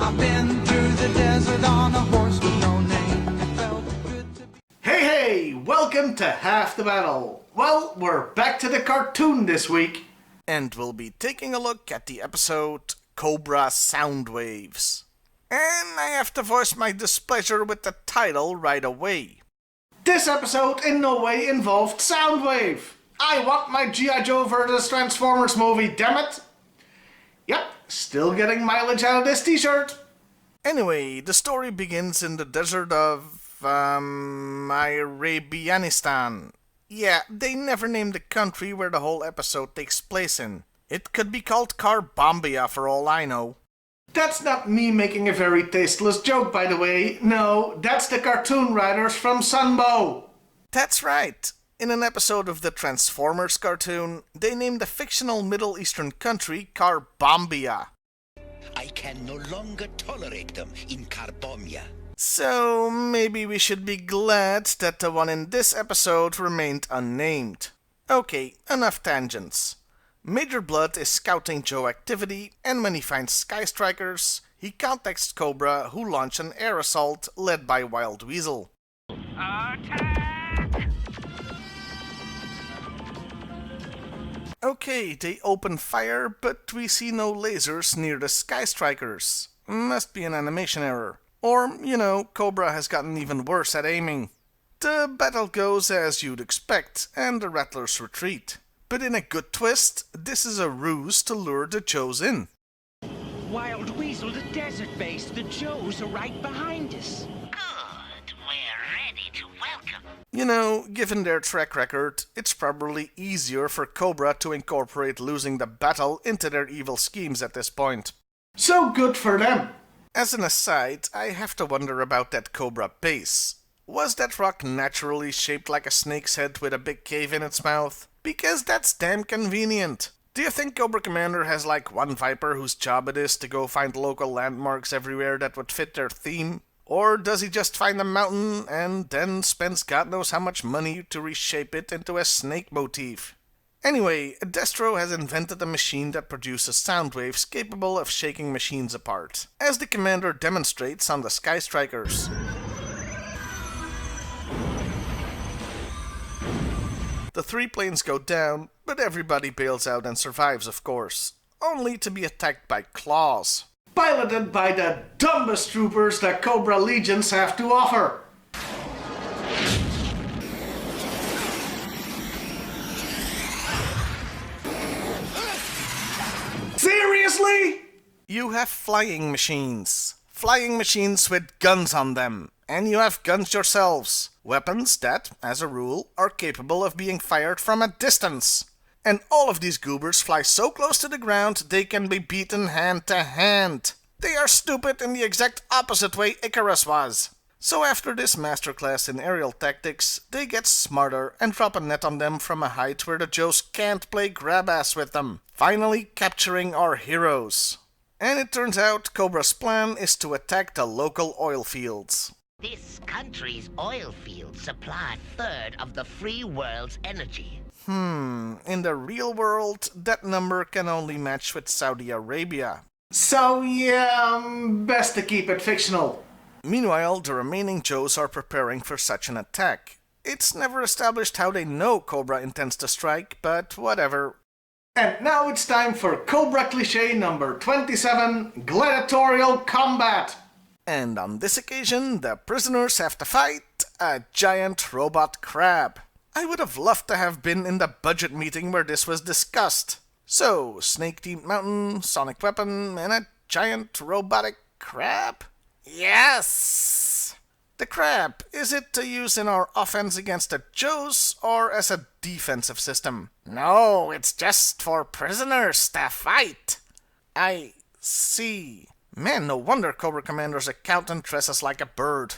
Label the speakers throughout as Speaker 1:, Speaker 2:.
Speaker 1: I've been through the desert on a horse with no name. It felt good to be...
Speaker 2: Hey, welcome to Half the Battle. Well, we're back to the cartoon this week.
Speaker 3: And we'll be taking a look at the episode Cobra Soundwaves. And I have to voice my displeasure with the title right away.
Speaker 2: This episode in no way involved Soundwave. I want my G.I.Joe vs. Transformers movie, damn it. Yep, still getting mileage out of this t-shirt.
Speaker 3: Anyway, the story begins in the desert of, Arabianistan. Yeah, they never named the country where the whole episode takes place in. It could be called Bombilla for all I know.
Speaker 2: That's not me making a very tasteless joke, by the way. No, that's the cartoon writers from Sunbow.
Speaker 3: That's right. In an episode of the Transformers cartoon, they named a fictional Middle Eastern country Bombilla.
Speaker 4: I can no longer tolerate them in Carbomia.
Speaker 3: So maybe we should be glad that the one in this episode remained unnamed. Okay, enough tangents. Major Blood is scouting Joe activity, and when he finds Sky Strikers, he contacts Cobra, who launch an air assault led by Wild Weasel.
Speaker 5: Attack!
Speaker 3: Okay, they open fire, but we see no lasers near the Sky Strikers. Must be an animation error. Or, Cobra has gotten even worse at aiming. The battle goes as you'd expect, and the Rattlers retreat. But in a good twist, this is a ruse to lure the Joes in.
Speaker 5: Wild Weasel, the desert base. The Joes are right behind us.
Speaker 6: Good. We're ready to welcome.
Speaker 3: Given their track record, it's probably easier for Cobra to incorporate losing the battle into their evil schemes at this point.
Speaker 2: So good for them.
Speaker 3: As an aside, I have to wonder about that Cobra base. Was that rock naturally shaped like a snake's head with a big cave in its mouth? Because that's damn convenient. Do you think Cobra Commander has like one Viper whose job it is to go find local landmarks everywhere that would fit their theme? Or does he just find a mountain and then spends God knows how much money to reshape it into a snake motif? Anyway, Destro has invented a machine that produces sound waves capable of shaking machines apart, as the Commander demonstrates on the Sky Strikers. The 3 planes go down, but everybody bails out and survives, of course, only to be attacked by claws.
Speaker 2: Piloted by the dumbest troopers that Cobra Legions have to offer. Seriously?
Speaker 3: You have flying machines. Flying machines with guns on them. And you have guns yourselves. Weapons that, as a rule, are capable of being fired from a distance. And all of these goobers fly so close to the ground they can be beaten hand to hand. They are stupid in the exact opposite way Icarus was. So after this masterclass in aerial tactics, they get smarter and drop a net on them from a height where the Joes can't play grab-ass with them, finally capturing our heroes. And it turns out Cobra's plan is to attack the local oil fields.
Speaker 6: This country's oil fields supply a third of the free world's energy.
Speaker 3: In the real world, that number can only match with Saudi Arabia.
Speaker 2: So yeah, best to keep it fictional.
Speaker 3: Meanwhile, the remaining Joes are preparing for such an attack. It's never established how they know Cobra intends to strike, but whatever.
Speaker 2: And now it's time for Cobra Clich number 27, Gladiatorial Combat.
Speaker 3: And on this occasion, the prisoners have to fight a giant robot crab. I would have loved to have been in the budget meeting where this was discussed. So, snake-themed mountain, sonic weapon, and a giant robotic crab? Yes! The crab, is it to use in our offense against the Joes or as a defensive system? No, it's just for prisoners to fight. I see. Man, no wonder Cobra Commander's accountant dresses like a bird.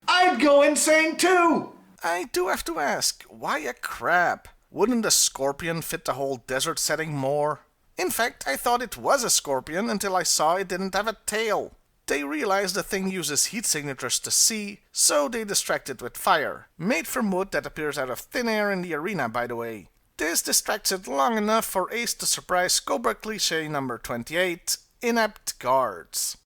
Speaker 2: I'd go insane too!
Speaker 3: I do have to ask, why a crab? Wouldn't a scorpion fit the whole desert setting more? In fact, I thought it was a scorpion until I saw it didn't have a tail. They realize the thing uses heat signatures to see, so they distract it with fire. Made from wood that appears out of thin air in the arena, by the way. This distracts it long enough for Ace to surprise Cobra Clich number 28, Inept Guards.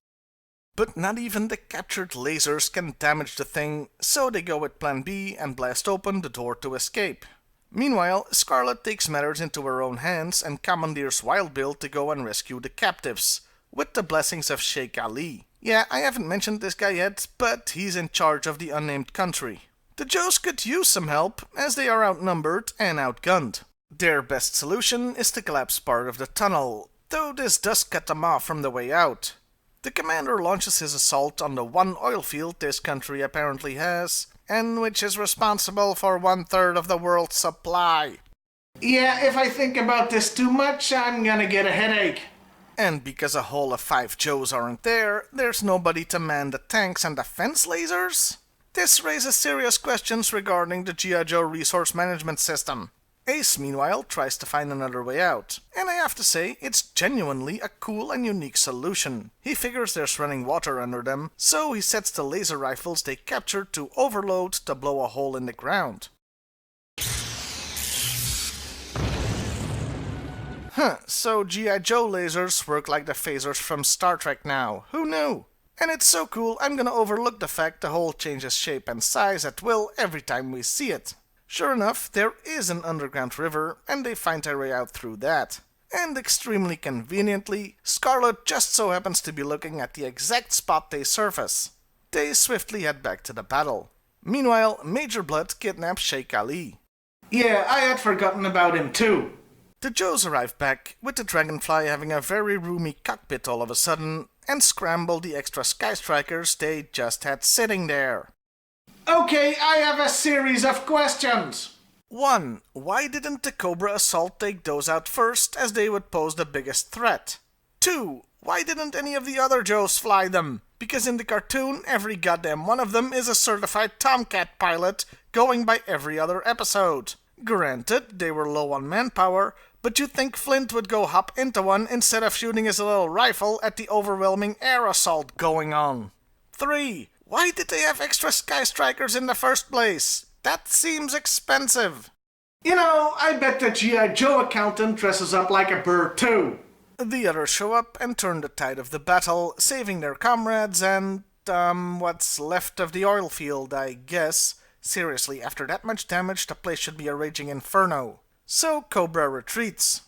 Speaker 3: But not even the captured lasers can damage the thing, so they go with plan B and blast open the door to escape. Meanwhile, Scarlet takes matters into her own hands and commandeers Wild Bill to go and rescue the captives, with the blessings of Sheikh Ali. Yeah, I haven't mentioned this guy yet, but he's in charge of the unnamed country. The Joes could use some help, as they are outnumbered and outgunned. Their best solution is to collapse part of the tunnel, though this does cut them off from the way out. The commander launches his assault on the one oil field this country apparently has, and which is responsible for 1/3 of the world's supply.
Speaker 2: Yeah, if I think about this too much, I'm gonna get a headache.
Speaker 3: And because a whole of 5 Joes aren't there, there's nobody to man the tanks and defense lasers? This raises serious questions regarding the G.I.Joe resource management system. Ace, meanwhile, tries to find another way out, and I have to say, it's genuinely a cool and unique solution. He figures there's running water under them, so he sets the laser rifles they captured to overload to blow a hole in the ground. So G.I.Joe lasers work like the phasers from Star Trek now. Who knew? And it's so cool, I'm gonna overlook the fact the hole changes shape and size at will every time we see it. Sure enough, there is an underground river, and they find their way out through that. And extremely conveniently, Scarlet just so happens to be looking at the exact spot they surface. They swiftly head back to the battle. Meanwhile, Major Blood kidnaps Sheikh Ali.
Speaker 2: Yeah, I had forgotten about him too.
Speaker 3: The Joes arrive back, with the Dragonfly having a very roomy cockpit all of a sudden, and scramble the extra Sky Strikers they just had sitting there.
Speaker 2: Okay, I have a series of questions.
Speaker 3: 1. Why didn't the Cobra assault take those out first, as they would pose the biggest threat? 2. Why didn't any of the other Joes fly them? Because in the cartoon, every goddamn one of them is a certified Tomcat pilot, going by every other episode. Granted, they were low on manpower, but you'd think Flint would go hop into one instead of shooting his little rifle at the overwhelming air assault going on. 3. Why did they have extra Sky Strikers in the first place? That seems expensive.
Speaker 2: You know, I bet the G.I. Joe accountant dresses up like a bird too.
Speaker 3: The others show up and turn the tide of the battle, saving their comrades and, what's left of the oil field, I guess. Seriously, after that much damage, the place should be a raging inferno. So Cobra retreats.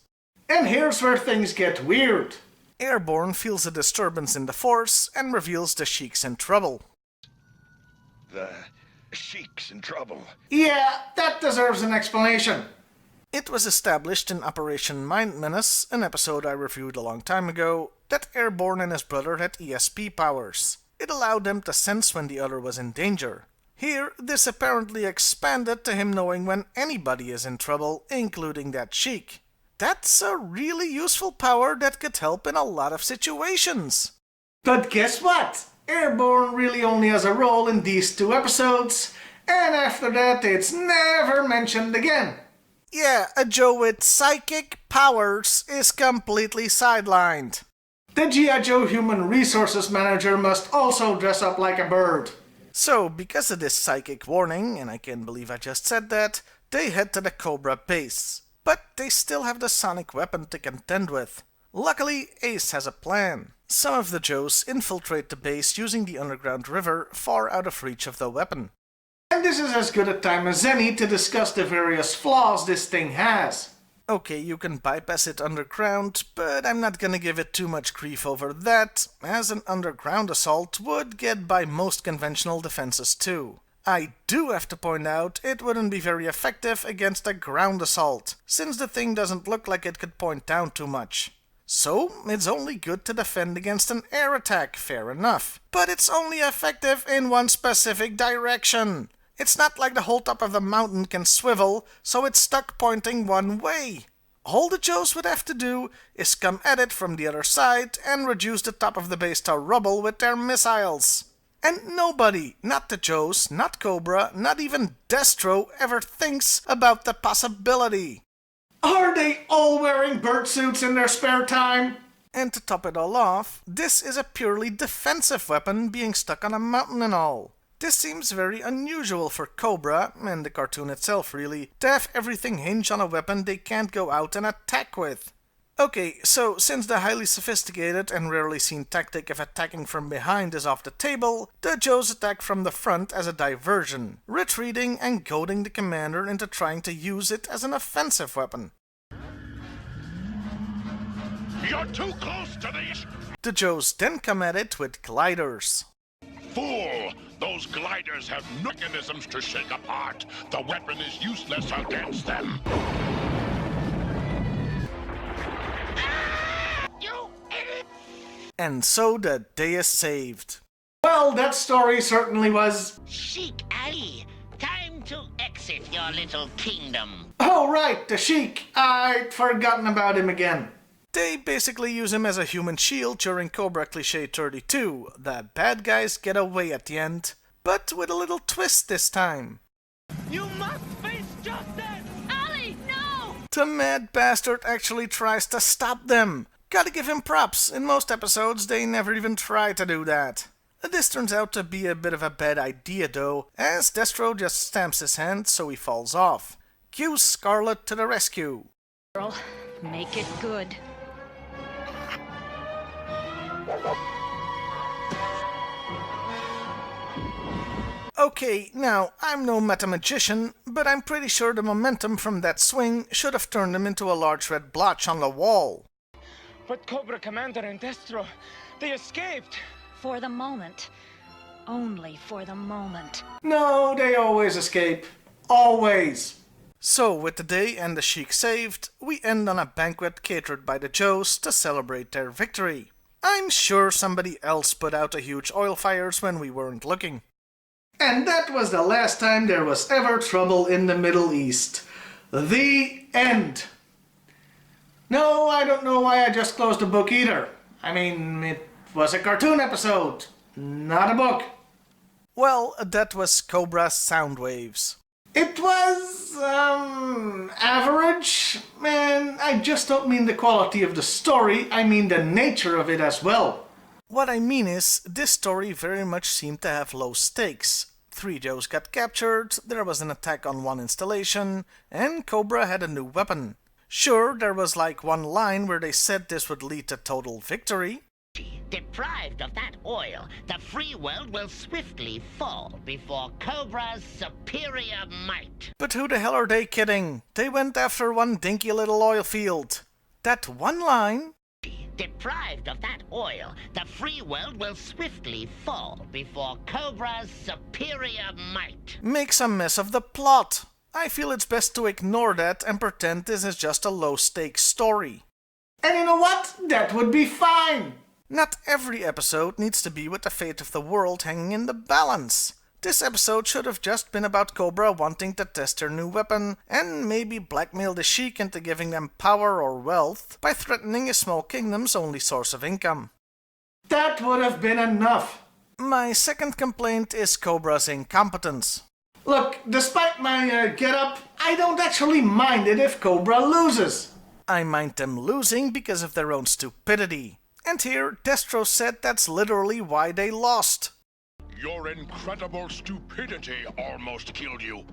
Speaker 2: And here's where things get weird.
Speaker 3: Airborne feels a disturbance in the force and reveals the Chic's in trouble.
Speaker 4: The Sheik's in trouble.
Speaker 2: Yeah, that deserves an explanation.
Speaker 3: It was established in Operation Mind Menace, an episode I reviewed a long time ago, that Airborne and his brother had ESP powers. It allowed them to sense when the other was in danger. Here, this apparently expanded to him knowing when anybody is in trouble, including that chic. That's a really useful power that could help in a lot of situations.
Speaker 2: But guess what? Airborne really only has a role in these 2 episodes, and after that it's never mentioned again.
Speaker 3: Yeah, a Joe with psychic powers is completely sidelined.
Speaker 2: The G.I. Joe Human Resources Manager must also dress up like a bird.
Speaker 3: So, because of this psychic warning, and I can't believe I just said that, they head to the Cobra base. But they still have the sonic weapon to contend with. Luckily, Ace has a plan. Some of the Joes infiltrate the base using the underground river far out of reach of the weapon.
Speaker 2: And this is as good a time as any to discuss the various flaws this thing has.
Speaker 3: Okay, you can bypass it underground, but I'm not gonna give it too much grief over that, as an underground assault would get by most conventional defenses too. I do have to point out it wouldn't be very effective against a ground assault, since the thing doesn't look like it could point down too much. So, it's only good to defend against an air attack, fair enough. But it's only effective in one specific direction. It's not like the whole top of the mountain can swivel, so it's stuck pointing one way. All the Joes would have to do is come at it from the other side and reduce the top of the base to rubble with their missiles. And nobody, not the Joes, not Cobra, not even Destro, ever thinks about the possibility.
Speaker 2: Are they all wearing bird suits in their spare time?
Speaker 3: And to top it all off, this is a purely defensive weapon being stuck on a mountain and all. This seems very unusual for Cobra, and the cartoon itself really, to have everything hinge on a weapon they can't go out and attack with. Okay, so since the highly sophisticated and rarely seen tactic of attacking from behind is off the table, the Joes attack from the front as a diversion, retreating and goading the commander into trying to use it as an offensive weapon.
Speaker 7: You're too close to these!
Speaker 3: The Joes then come at it with gliders.
Speaker 7: Fool! Those gliders have no mechanisms to shake apart. The weapon is useless against them.
Speaker 6: You idiot!
Speaker 3: And so the day is saved.
Speaker 2: Well, that story certainly was...
Speaker 6: Chic Ali, time to exit your little kingdom.
Speaker 2: Oh, right, the Chic. I'd forgotten about him again.
Speaker 3: They basically use him as a human shield during Cobra Clich 32. The bad guys get away at the end, but with a little twist this time.
Speaker 5: You must face justice! Ali, no!
Speaker 3: The mad bastard actually tries to stop them. Gotta give him props. In most episodes, they never even try to do that. This turns out to be a bit of a bad idea though, as Destro just stamps his hand so he falls off. Cue Scarlet to the rescue.
Speaker 8: Girl, make it good.
Speaker 3: Okay, now, I'm no mathematician, but I'm pretty sure the momentum from that swing should have turned him into a large red blotch on the wall.
Speaker 5: But Cobra Commander and Destro, they escaped!
Speaker 8: For the moment. Only for the moment.
Speaker 2: No, they always escape. Always.
Speaker 3: So, with the day and the Chic saved, we end on a banquet catered by the Joes to celebrate their victory. I'm sure somebody else put out a huge oil fires when we weren't looking.
Speaker 2: And that was the last time there was ever trouble in the Middle East. The end. No, I don't know why I just closed the book either. I mean, it was a cartoon episode, not a book.
Speaker 3: Well, that was Cobra Soundwaves.
Speaker 2: It was, average. Man, I just don't mean the quality of the story, I mean the nature of it as well.
Speaker 3: What I mean is, this story very much seemed to have low stakes. 3 Joes got captured, there was an attack on one installation, and Cobra had a new weapon. Sure, there was like one line where they said this would lead to total victory.
Speaker 6: Deprived of that oil, the free world will swiftly fall before Cobra's superior might.
Speaker 3: But who the hell are they kidding? They went after one dinky little oil field. That one line...
Speaker 6: Deprived of that oil, the free world will swiftly fall before Cobra's superior might.
Speaker 3: makes a mess of the plot. I feel it's best to ignore that and pretend this is just a low-stakes story.
Speaker 2: And you know what? That would be fine.
Speaker 3: Not every episode needs to be with the fate of the world hanging in the balance. This episode should have just been about Cobra wanting to test their new weapon and maybe blackmail the Chic into giving them power or wealth by threatening a small kingdom's only source of income.
Speaker 2: That would have been enough.
Speaker 3: My second complaint is Cobra's incompetence.
Speaker 2: Look, despite my get-up, I don't actually mind it if Cobra loses.
Speaker 3: I mind them losing because of their own stupidity. And here, Destro said that's literally why they lost.
Speaker 7: Your incredible stupidity almost killed you.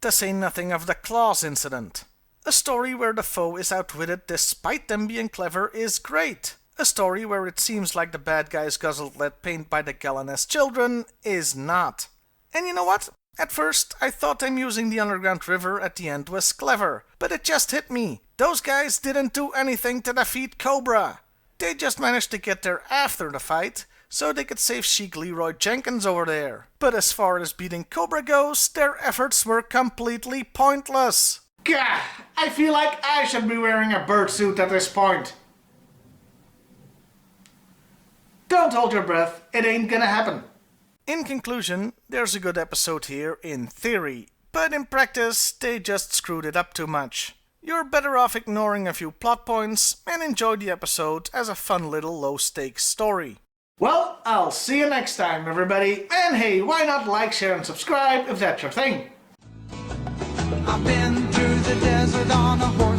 Speaker 3: To say nothing of the Claws incident. A story where the foe is outwitted despite them being clever is great. A story where it seems like the bad guys guzzled lead paint by the gallon as children is not. And you know what? At first, I thought them using the underground river at the end was clever, but it just hit me. Those guys didn't do anything to defeat Cobra. They just managed to get there after the fight, so they could save Chic Leroy Jenkins over there. But as far as beating Cobra goes, their efforts were completely pointless.
Speaker 2: Gah! I feel like I should be wearing a bird suit at this point. Don't hold your breath, it ain't gonna happen.
Speaker 3: In conclusion, there's a good episode here in theory, but in practice, they just screwed it up too much. You're better off ignoring a few plot points and enjoy the episode as a fun little low-stakes story.
Speaker 2: Well, I'll see you next time, everybody. And hey, why not like, share, and subscribe if that's your thing?
Speaker 1: I've been through the desert on a horse.